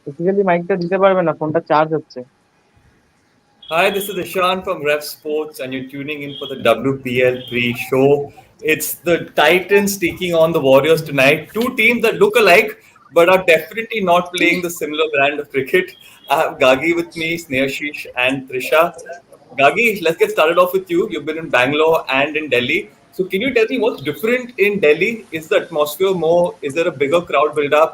Basically মাইকটা দিতে পারবে না, ফোনটা চার্জ হচ্ছে। Hi, this is Ishan from Ref Sports, and you're tuning in for the WPL Pre show. It's the Titans taking on the Warriors tonight. Two teams that look alike, but are definitely not playing the similar brand of cricket. I have Gagi with me, Snehashish, and Trisha. Gagi, let's get started off with you. You've been in Bangalore and in Delhi. So, can you tell me what's different in Delhi? Is the atmosphere more? Is there a bigger crowd build up?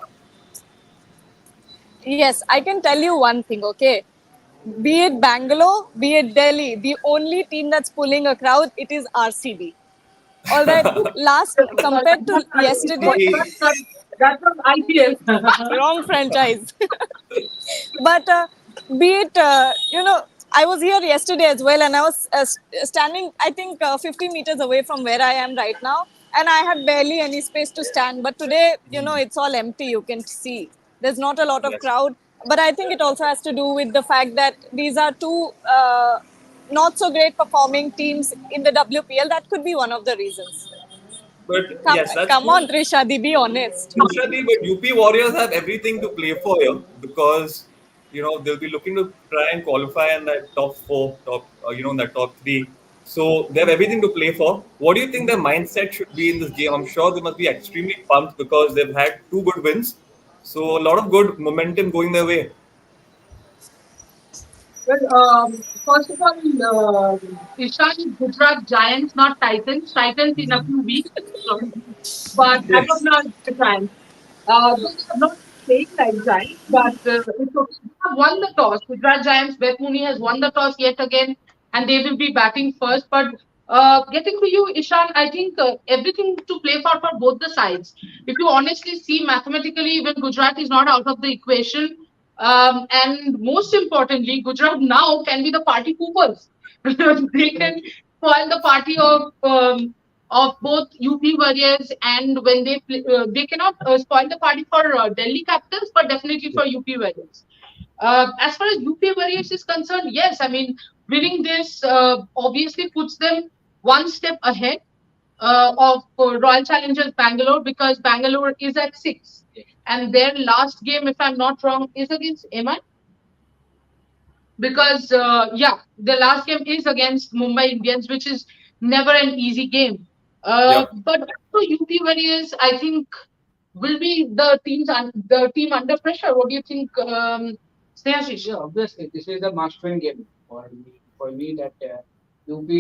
Yes, I can tell you one thing, okay? Be it Bangalore, be it Delhi, the only team that's pulling a crowd, it is RCB. All right, last compared to yesterday, That's from IPL. wrong franchise. But be it, I was here yesterday as well, and I was standing, I think, 50 meters away from where I am right now, and I had barely any space to stand. But today, it's all empty. You can see there's not a lot of Yes. crowd. But I think it also has to do with the fact that these are two not so great performing teams in the WPL. That could be one of the reasons. But Come, yes, that's come true. on, Trishadi, be honest. Certainly, but UP Warriors have everything to play for here because they'll be looking to try and qualify in that top four, in that top three. So they have everything to play for. What do you think their mindset should be in this game? I'm sure they must be extremely pumped because they've had two good wins. So a lot of good momentum going their way. Well, first of all, Ishan, Gujarat Giants, not Titans. Titans in a few weeks. But as of Yes. now, it's the Giants. They are not playing like Giants, but it's okay. They have won the toss. Gujarat Giants, Beth Mooney has won the toss yet again, and they will be batting first. But getting to you, Ishan, I think everything to play for both the sides. If you honestly see mathematically, even Gujarat is not out of the equation. And most importantly, Gujarat now can be the party poopers. They can spoil the party of both UP Warriors, and when they cannot spoil the party for Delhi Capitals, but definitely for UP Warriors. As far as UP Warriors is concerned, yes, I mean winning this obviously puts them one step ahead of Royal Challengers Bangalore, because Bangalore is at 6, and their last game, if I'm not wrong, is against MI, because the last game is against Mumbai Indians, which is never an easy game. Yep. But also UP Warriors, I think, will be the team under pressure. What do you think, Snehashish? Yeah, obviously, this is a must-win game for me. For me, that UP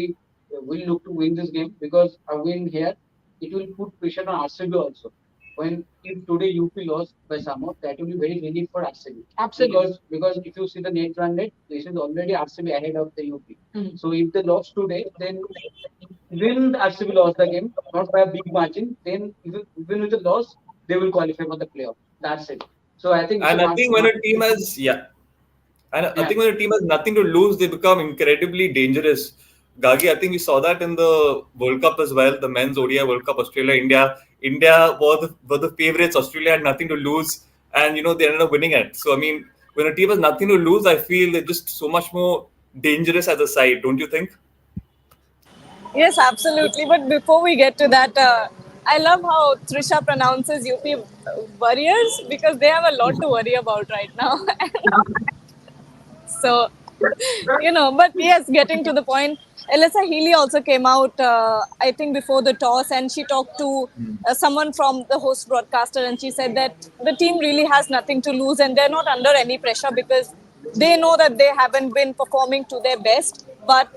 will look to win this game because a win here, it will put pressure on RCB also. When if today UP lost by somehow, that will be very relief for RCB. Absolutely. Because if you see the net run rate, this is already RCB ahead of the UP. Mhm. So if they lost today, then even RCB lost the game, not by a big margin, then even with the loss, they will qualify for the playoff. That's it. So I think it's a And I must. think when a team has And I Yeah. think when a team has nothing to lose, they become incredibly dangerous. Gagi, I think we saw that in the World Cup as well, the men's ODI World Cup, Australia, India. India were the favorites. Australia had nothing to lose, and they ended up winning it. So I mean, when a team has nothing to lose, I feel they're just so much more dangerous as a side, don't you think? Yes, absolutely. But before we get to that, I love how Trisha pronounces UP Warriors because they have a lot to worry about right now. So, but yes, getting to the point, Alyssa Healy also came out, I think, before the toss, and she talked to someone from the host broadcaster, and she said that the team really has nothing to lose and they're not under any pressure because they know that they haven't been performing to their best. But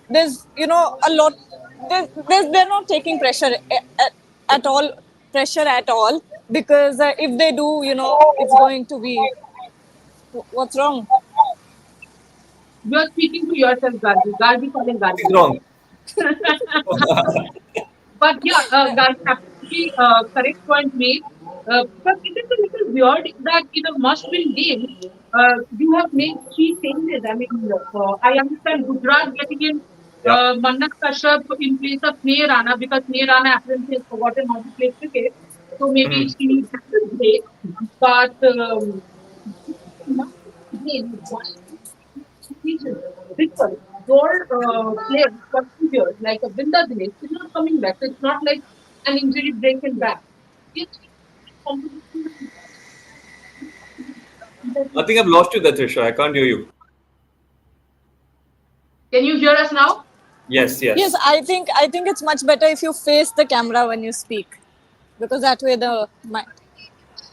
there's, a lot, they're not taking at all, pressure at all, because if they do, it's going to be, what's wrong? You are speaking to yourself, Gargi. Gargi calling Nothing's Gargi. wrong. But yeah, Gargi, absolutely correct point made. But it is a little weird that in a must-win game, you have made three changes. I mean, I understand Gujarat getting in Yeah. Manna Kashyap in place of Sneh Rana, because Sneh Rana apparently has forgotten how to play cricket. So maybe Mhm. she needs a break. But again, why season, because your players for 2 years, like a Binda Dinesh, is not coming back. So it's not like an injury break and back. It's competition I think I've lost you there, Trisha. I can't hear you. Can you hear us now? Yes, Yes, yes. I think it's much better if you face the camera when you speak, because that way the mic.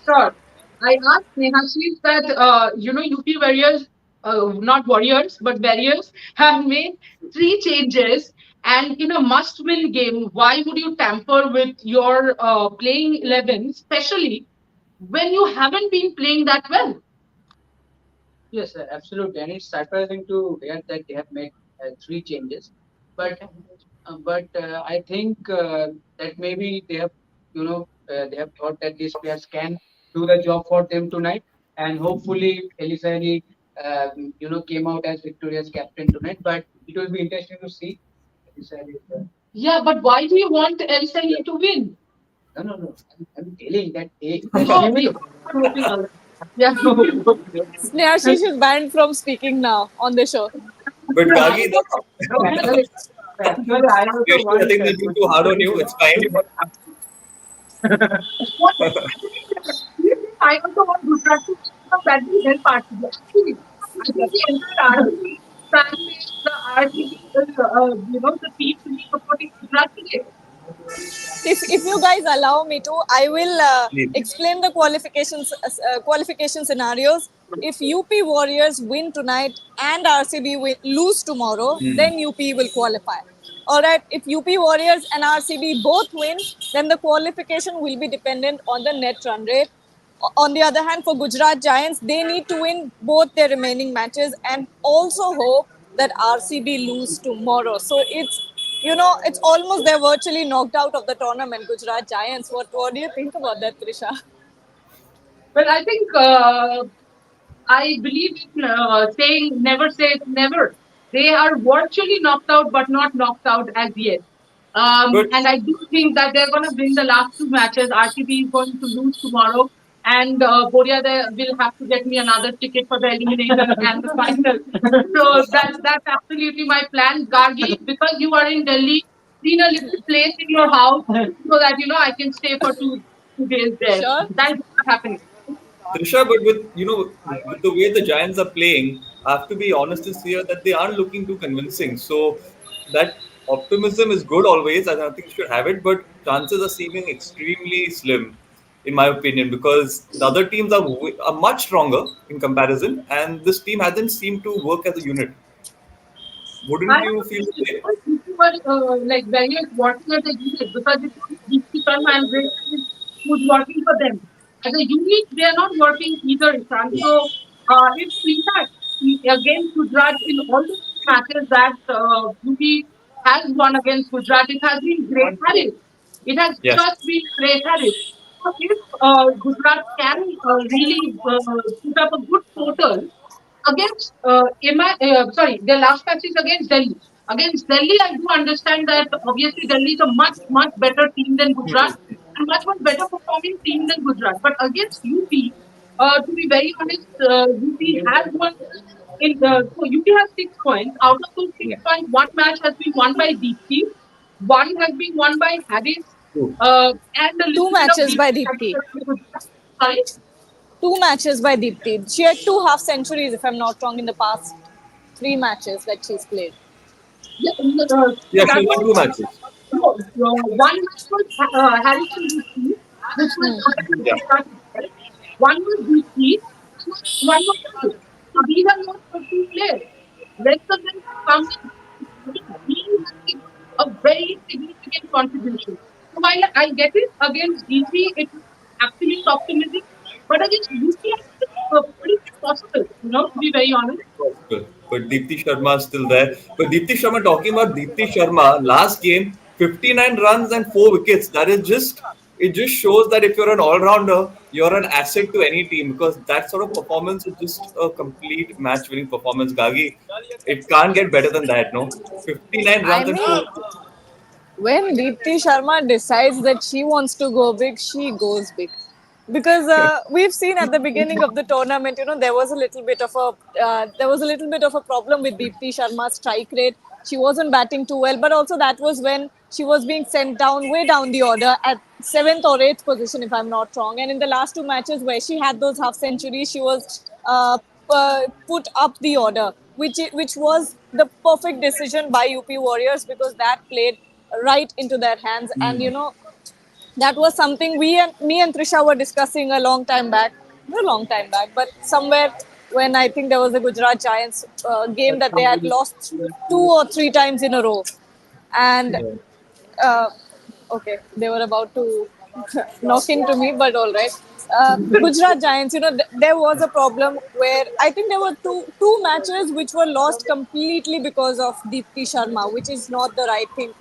Sure. I asked Snehashis that, UP Warriors, not Warriors, but Warriors have made three changes. And in a must win game, why would you tamper with your playing 11, especially when you haven't been playing that well? Yes, absolutely, and it's surprising to hear that they have made three changes. But I think that maybe they have, they have thought that these players can do the job for them tonight, and hopefully Elisari, came out as victorious captain tonight. But it will be interesting to see. Elisari, Yeah, but why do you want LSI to win? no, no, no. I'm telling that they No, will. we are voting on that. Yeah. Snehashish is banned from speaking now on the show. But Gagi, that's No, actually, I also Trisha, I want think they're being too hard on you. It's fine. What is happening here? I also want Gujarat to become that will help RCB. Actually, I think the entire RCB fan base, the RCB, the people supporting Gujarat today. If you guys allow me to, I will Please. explain the qualification scenarios. If UP Warriors win tonight and RCB lose tomorrow, then UP will qualify. All right. If UP Warriors and RCB both win, then the qualification will be dependent on the net run rate. On the other hand, for Gujarat Giants, they need to win both their remaining matches and also hope that RCB lose tomorrow. So it's almost they're virtually knocked out of the tournament. Gujarat Giants. What do you think about that, Trisha? Well, I think I believe in saying never say never. They are virtually knocked out, but not knocked out as yet. But And I do think that they're going to win the last two matches. RTB is going to lose tomorrow, and Boria will have to get me another ticket for the elimination and the final. So that's absolutely my plan, Gargi. Because you are in Delhi, clean a little place in your house so that I can stay for two days there. Sure. That is not happening. Trisha, but with the way the Giants are playing, I have to be honest this year that they aren't looking too convincing. So that optimism is good always, and I think you should have it. But chances are seeming extremely slim, in my opinion, because the other teams are much stronger in comparison, and this team hasn't seemed to work as a unit. I Wouldn't don't you know feel the if same? people were like very much watching as a unit because it was Deepti Sharma and Grace who's working for them. As a unit, they are not working either, Ishan. So, if in fact, against Gujarat in all the matches that UP has won against Gujarat, it has been Great Harris. It has Yes. just been Great Harris. So, if Gujarat can really put up a good total, against their last match is against Delhi. Against Delhi, I do understand that obviously Delhi is a much much better team than Gujarat and much much better performing team than Gujarat. But against UP, to be very honest, UP has won. So UP has 6 points. Out of those 6 points, one match has been won by Deepti, one has been won by Harris, True. and a Two little bit of matches by Deepti. Deepti. Sorry. Two matches by Deepti. She had two half centuries, if I'm not wrong, in the past three matches that she's played. Yeah, Yeah, that she won was two matches. no, one match was Harrison DC, which was not a Yeah. start itself. One was DC, one was Harris. So these are not 50 players. Rest of them have come in. He has given a very significant contribution. So while I get it against DC, it was absolute optimism, but against UP, I think it's pretty possible, to be very honest. Possible. But Deepti Sharma is still there. But Deepti Sharma, talking about Deepti Sharma, last game, 59 runs and 4 wickets. It just shows that if you're an all-rounder, you're an asset to any team because that sort of performance is just a complete match-winning performance, Gagi. It can't get better than that, no? 59 I runs and four mean, when Deepti Sharma decides that she wants to go big, she goes big. Because we've seen at the beginning of the tournament, there was a little bit of a problem with Deepti Sharma's strike rate. She wasn't batting too well, but also that was when she was being sent down way down the order at seventh or eighth position, if I'm not wrong. And in the last two matches where she had those half centuries, she was uh, put up the order, which was the perfect decision by UP Warriors because that played right into their hands. And that was something me and Trisha were discussing a long time back, not a long time back, but somewhere when I think there was a Gujarat Giants game that they had lost two or three times in a row, and Yeah. uh, okay, they were about to knock into me, but all right. Gujarat Giants, there was a problem where I think there were two matches which were lost completely because of Deepti Sharma, which is not the right thing.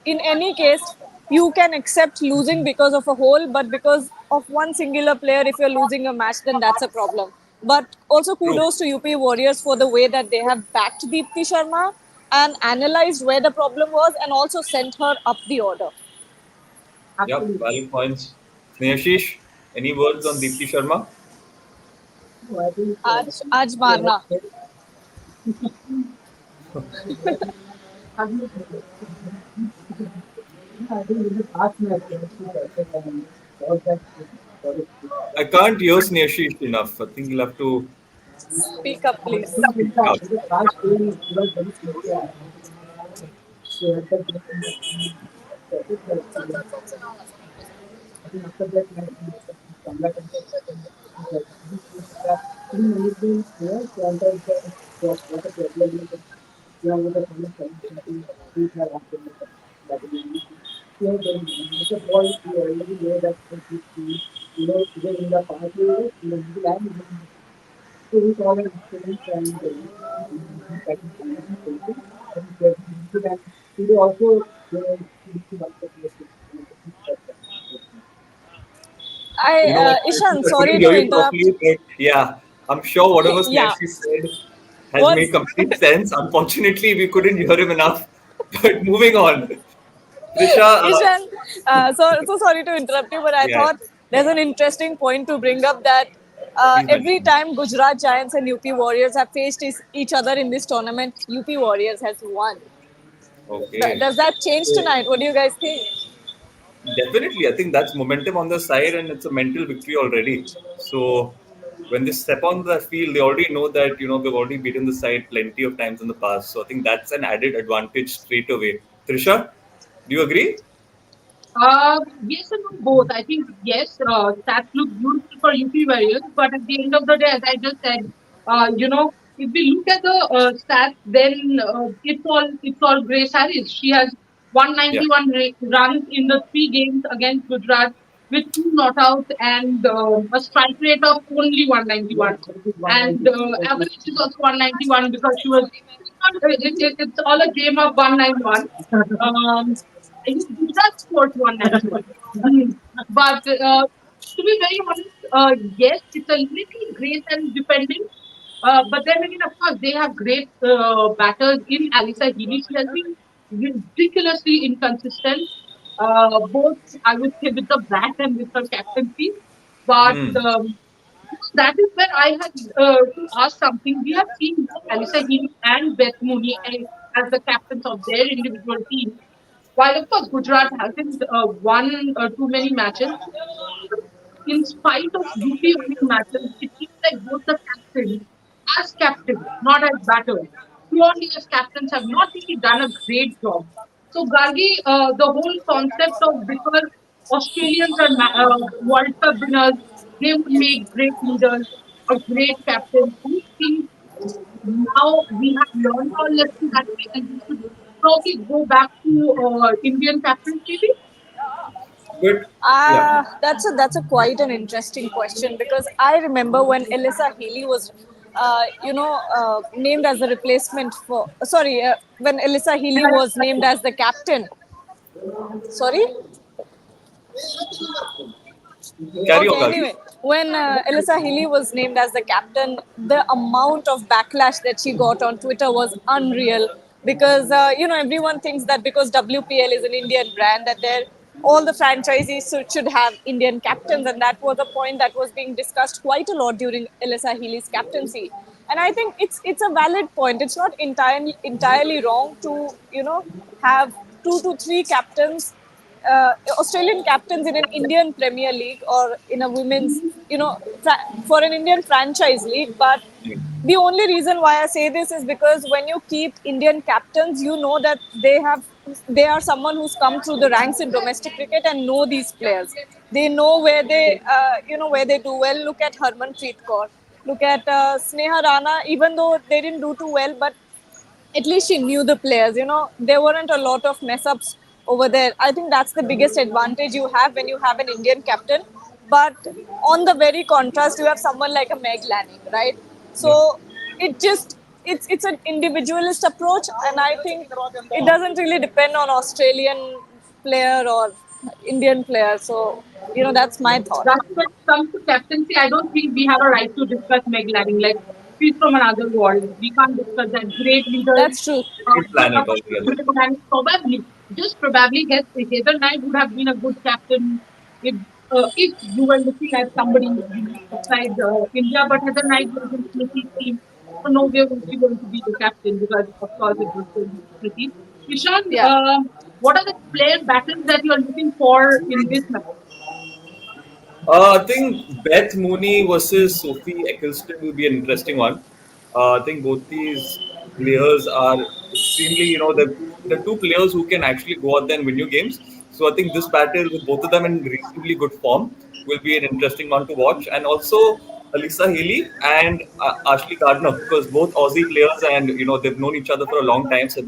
In any case, you can accept losing because of a whole, but because of one singular player, if you're losing a match, then that's a problem. But also True. kudos to UP Warriors for the way that they have backed Deepti Sharma and analyzed where the problem was and also sent her up the order. Yep, Absolutely. valid points. Snehashish, any words on Deepti Sharma? No, I think आज yeah, मारना. I think I think in the past match, she better than was that for the I can't hear Snehashish enough. I think you'll have to Speak up, I please. think speak up. in the past game she was very clear. She had the game in the team. I think that I think after that match, she come back and that even management players wanted what the problem is. You know, with the final solution, we have happened that we have done. It's a ball we already know that you know even in the past years, in the middle and so we saw the experience and that is something and today also they need to work the You know what, Ishan, I couldn't sorry hear to you interrupt. properly, but yeah, I'm sure whatever Yeah, Snehashish said has was made complete sense. Unfortunately, we couldn't hear him enough. But moving on, Trisha, Ishan, so sorry to interrupt you, but I yeah, thought there's an interesting point to bring up that please every mention. time Gujarat Giants and UP Warriors have faced each other in this tournament, UP Warriors has won. Okay. Does that change tonight? What do you guys think? Definitely, I think that's momentum on the side, and it's a mental victory already. So when they step on the field, they already know that they've already beaten the side plenty of times in the past. So I think that's an added advantage straight away. Trisha, do you agree? Yes and no, both. I think yes, stats look beautiful for UP Warriors, but at the end of the day, as I just said, if we look at the stats, then it's all Grace Harris. She has Yeah. 191 runs in the three games against Gujarat with two not outs and a strike rate of only 191. And average is also 191 because she was. It's all a game of 191. Um, I think Gujarat scored 191. But to be very honest, yes, it's a little grace and dependent. But then again, of course, they have great batters in Alisa Healy. She has been ridiculously inconsistent, both, I would say, with the bat and with her captaincy. But Hmm. that is where I had to ask something. We have seen both Alisa Healy and Beth Mooney as the captains of their individual teams. While of course Gujarat hasn't won too many matches, in spite of UP winning matches, it seems like both the captains, as captains, not as batters, purely as captains, have not really done a great job. So Gargi, the whole concept of because Australians are World Cup winners, they would make great leaders or great captains. Do you think now we have learned our lesson that way and we should probably go back to Indian captains maybe? But yeah, That's a quite an interesting question because I remember when Elisa Healy was, named as the replacement for. Sorry, when Elisa Healy was named as the captain. Sorry. carry Okay, on, Gagi. anyway, when Elisa Healy was named as the captain, the amount of backlash that she got on Twitter was unreal because, everyone thinks that because WPL is an Indian brand, that all the franchisees should have Indian captains, and that was a point that was being discussed quite a lot during Elisa Healy's captaincy. And I think it's a valid point. It's not entirely wrong to have two to three captains Australian captains in an Indian Premier League or in a women's, for an Indian franchise league. But the only reason why I say this is because when you keep Indian captains, you know that they are someone who's come through the ranks in domestic cricket and know these players. They know where where they do well. Look at Harmanpreet Kaur. Look at Sneha Rana. Even though they didn't do too well, but at least she knew the players. There weren't a lot of mess ups over there. I think that's the biggest advantage you have when you have an Indian captain. But on the very contrast, you have someone like a Meg Lanning, right? Yeah. So it's an individualist approach, and I think it doesn't really depend on Australian player or Indian player. So that's my thought. That's when it comes to captaincy. I don't think we have a right to discuss Meg Lanning. Like, she's from another world. We can't discuss that. Great leader. That's true. Different planet But altogether. Meg Lanning probably, just probably, Heather Knight would have been a good captain if you were looking at somebody outside India. But Heather Knight was in Smithy's team. So no way was she going to be the captain because, of course, it was Smithy. Ishan, Yeah. what are the player battles that you are looking for in this match? I think Beth Mooney versus Sophie Eccleston will be an interesting one. I think both these players are extremely, the two players who can actually go out there and win you games. So I think this battle with both of them in reasonably good form will be an interesting one to watch. And also Alyssa Healy and Ashley Gardner, because both Aussie players and they've known each other for a long time. So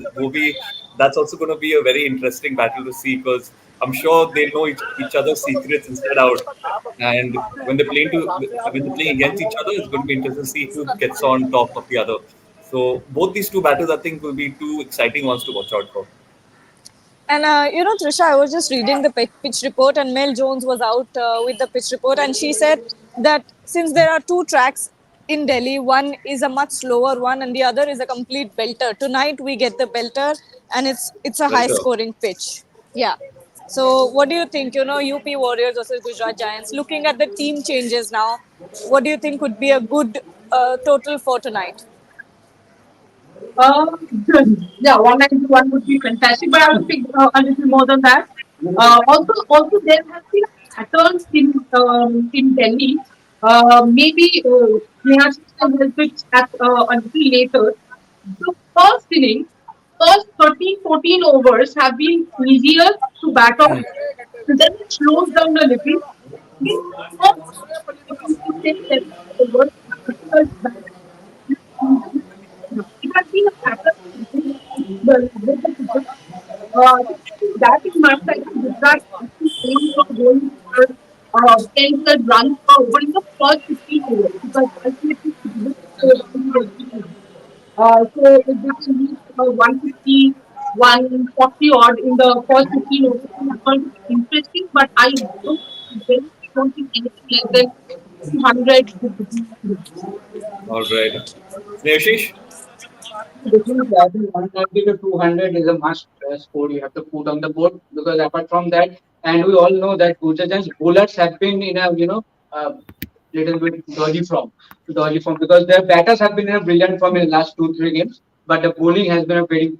that's also going to be a very interesting battle to see because I'm sure they know each other's secrets inside out. And when they're playing against each other, it's going to be interesting to see who gets on top of the other. So both these two battles, I think, will be two exciting ones to watch out for. And Trisha, I was just reading the pitch report, and Mel Jones was out with the pitch report, and she said that since there are two tracks in Delhi, one is a much slower one, and the other is a complete belter. Tonight we get the belter, and it's a high Belter. scoring pitch. Yeah. So what do you think? UP Warriors versus Gujarat Giants. Looking at the team changes now, what do you think would be a good total for tonight? Uh, yeah, 191 would be fantastic, but I would think a little more than that. Also, there has been a pattern in Delhi. Maybe Sneha system will fix at a little later. The first inning, first 13, 14 overs have been easier to bat on. Then it slows down a little. Then first 6, 7 overs, it has been a pattern that in my side, Gujarat actually aimed for going for 10 plus runs per over in the first 15 overs because ultimately it didn't so if they can reach 150, 140 odd in the first 15 overs, it's going to be interesting. But I don't think anything less than 200 would be. All right. Snehashish? Definitely, I think 190 to 200 is a must score you have to put on the board because apart from that, and we all know that Gujarat's bowlers have been in a little bit dodgy form because their batters have been in a brilliant form in the last 2 3 games, but the bowling has been a very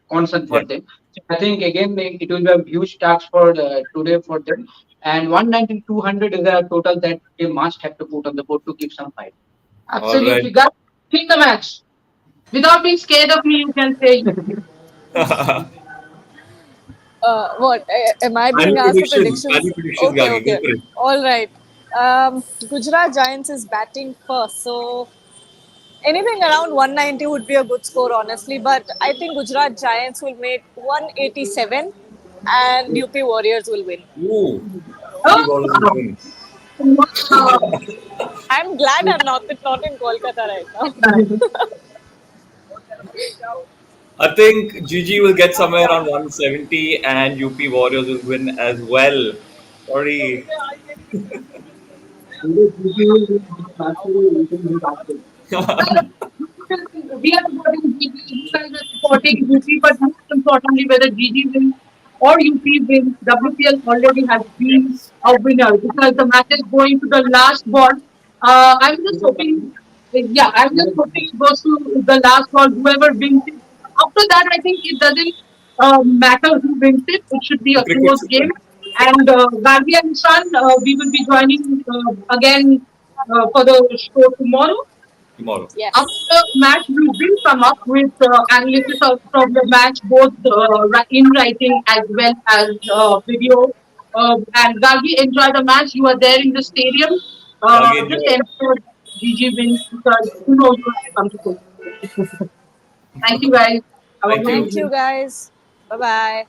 constant Yeah. for them. So I think again it will be a huge task for today for them. And 190 200 is a total that they must have to put on the board to give some fight. All right. Absolutely, guys, win the match. Without being scared of me, you can say What? Am I being Final asked for predictions. predictions? Final predictions, Okay, Gagi. Go okay. for it. All right. Gujarat Giants is batting first, so anything around 190 would be a good score, honestly. But I think Gujarat Giants will make 187, and UP Warriors will win. Ooh, UP Ballers will oh, win. wow. I'm glad I'm not in Kolkata right now. I think GG will get somewhere around 170 and UP Warriors will win as well. Sorry. Today, GG will win this match. We can win that. We are supporting GG, you guys are supporting UP, but most importantly, whether GG wins or UP wins, WPL already has been a winner because the match is going to the last ball. I'm just hoping, yeah, I'm just hoping it goes to the last ball, whoever wins it. After that, I think it doesn't. matter who wins it. It should be The a cricket close should game. win And Gandhi and Son, we will be joining again for the show tomorrow. tomorrow. Yes. After the match, we will come up with analysis of from the match, both in writing as well as video. And Gandhi, enjoy the match. You are there in the stadium. Gage, Just enjoy. ensure GG wins because you know you have come to play. Thank you guys. Have a Thank good you. Thank you, evening. guys. Bye bye.